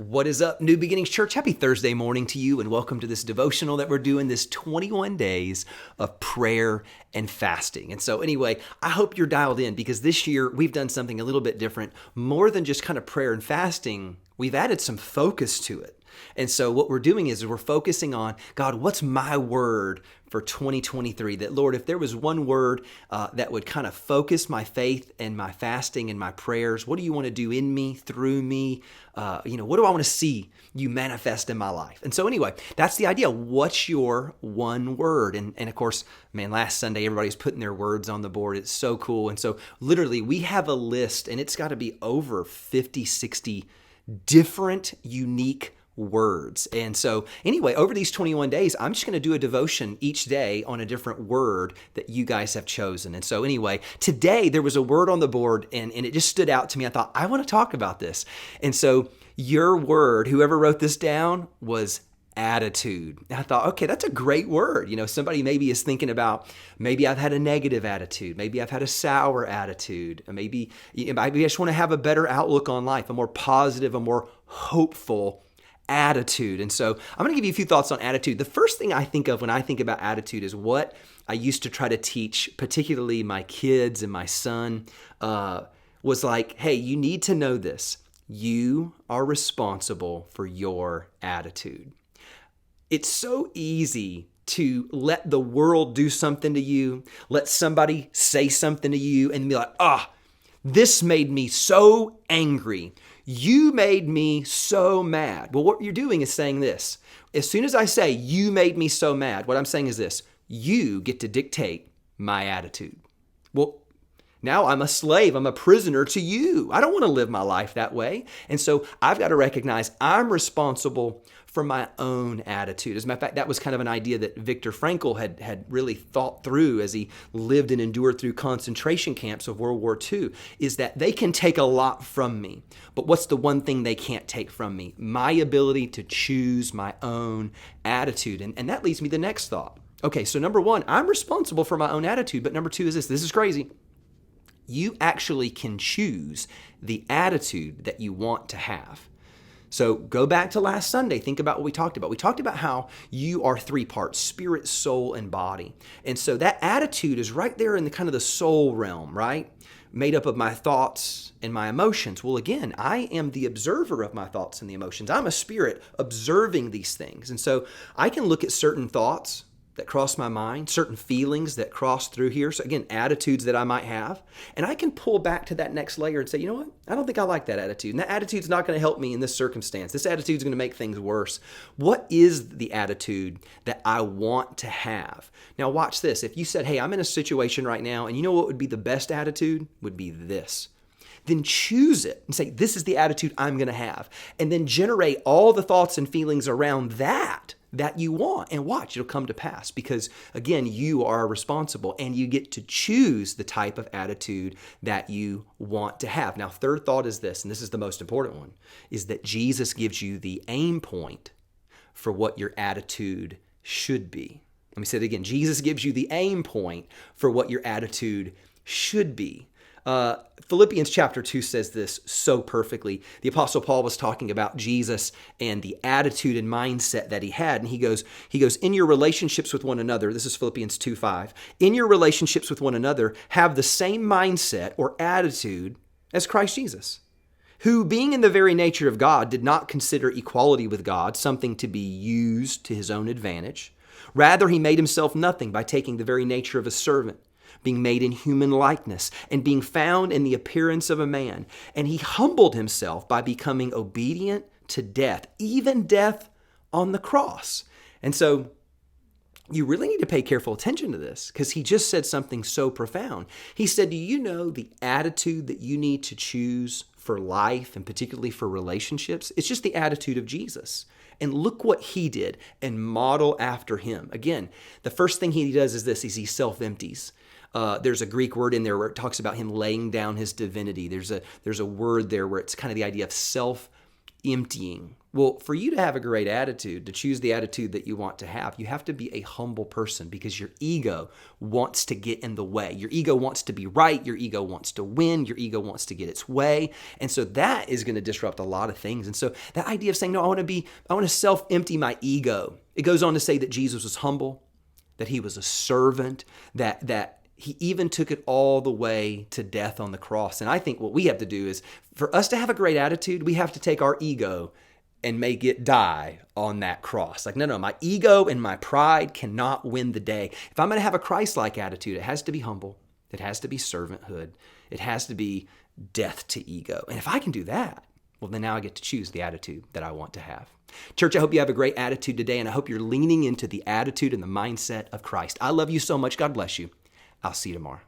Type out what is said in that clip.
What is up, New Beginnings Church? Happy Thursday morning to you, and welcome to this devotional that we're doing, this 21 days of prayer and fasting. And so anyway, I hope you're dialed in because this year we've done something a little bit different. More than just kind of prayer and fasting, we've added some focus to it. And so what we're doing is we're focusing on, God, what's my word for 2023? That, Lord, if there was one word that would kind of focus my faith and my fasting and my prayers, what do you want to do in me, through me? What do I want to see you manifest in my life? And so anyway, that's the idea. What's your one word? And of course, man, last Sunday, everybody's putting their words on the board. It's so cool. And so literally we have a list, and it's got to be over 50, 60 different, unique words. And so anyway, over these 21 days, I'm just going to do a devotion each day on a different word that you guys have chosen. And so anyway, today there was a word on the board and it just stood out to me. I thought, I want to talk about this. And so your word, whoever wrote this down, was attitude. And I thought, okay, that's a great word. Somebody maybe is thinking about, maybe I've had a negative attitude. Maybe I've had a sour attitude. Maybe I just want to have a better outlook on life, a more positive, a more hopeful attitude. And so I'm going to give you a few thoughts on attitude. The first thing I think of when I think about attitude is what I used to try to teach, particularly my kids and my son, was like, hey, you need to know this. You are responsible for your attitude. It's so easy to let the world do something to you, let somebody say something to you and be like, this made me so angry. You made me so mad. Well, what you're doing is saying this. As soon as I say, you made me so mad, what I'm saying is this. You get to dictate my attitude. Well, now I'm a slave. I'm a prisoner to you. I don't want to live my life that way. And so I've got to recognize I'm responsible for my own attitude. As a matter of fact, that was kind of an idea that Viktor Frankl had really thought through as he lived and endured through concentration camps of World War II, is that they can take a lot from me. But what's the one thing they can't take from me? My ability to choose my own attitude. And that leads me to the next thought. Okay, so number one, I'm responsible for my own attitude. But number two is this. This is crazy. You actually can choose the attitude that you want to have. So go back to last Sunday. Think about what we talked about. We talked about how you are three parts: spirit, soul, and body. And so that attitude is right there in the kind of the soul realm, right? Made up of my thoughts and my emotions. Well, again, I am the observer of my thoughts and the emotions. I'm a spirit observing these things. And so I can look at certain thoughts that cross my mind, certain feelings that cross through here. So again, attitudes that I might have. And I can pull back to that next layer and say, you know what? I don't think I like that attitude. And that attitude's not going to help me in this circumstance. This attitude's going to make things worse. What is the attitude that I want to have? Now watch this. If you said, hey, I'm in a situation right now, and you know what would be the best attitude? Would be this. Then choose it and say, this is the attitude I'm going to have. And then generate all the thoughts and feelings around that you want, and watch, it'll come to pass, because again, you are responsible and you get to choose the type of attitude that you want to have. Now, third thought is this, and this is the most important one, is that Jesus gives you the aim point for what your attitude should be. Let me say it again. Jesus gives you the aim point for what your attitude should be. Philippians chapter 2 says this so perfectly. The Apostle Paul was talking about Jesus and the attitude and mindset that he had. And he goes, in your relationships with one another, this is Philippians 2:5, in your relationships with one another, have the same mindset or attitude as Christ Jesus, who, being in the very nature of God, did not consider equality with God something to be used to his own advantage. Rather, he made himself nothing by taking the very nature of a servant, being made in human likeness, and being found in the appearance of a man. And he humbled himself by becoming obedient to death, even death on the cross. And so you really need to pay careful attention to this, because he just said something so profound. He said, do you know the attitude that you need to choose for life, and particularly for relationships? It's just the attitude of Jesus. And look what he did, and model after him. Again, the first thing he does is this, is he self-empties. There's a Greek word in there where it talks about him laying down his divinity. There's a word there where it's kind of the idea of self-emptying, Well, for you to have a great attitude, to choose the attitude that you want to have, you have to be a humble person because your ego wants to get in the way. Your ego wants to be right. Your ego wants to win. Your ego wants to get its way. And so that is going to disrupt a lot of things. And so that idea of saying, no, I want to self-empty my ego. It goes on to say that Jesus was humble, that he was a servant, that he even took it all the way to death on the cross. And I think what we have to do is, for us to have a great attitude, we have to take our ego and make it die on that cross. Like, no, my ego and my pride cannot win the day. If I'm going to have a Christ-like attitude, it has to be humble. It has to be servanthood. It has to be death to ego. And if I can do that, well, then now I get to choose the attitude that I want to have. Church, I hope you have a great attitude today, and I hope you're leaning into the attitude and the mindset of Christ. I love you so much. God bless you. I'll see you tomorrow.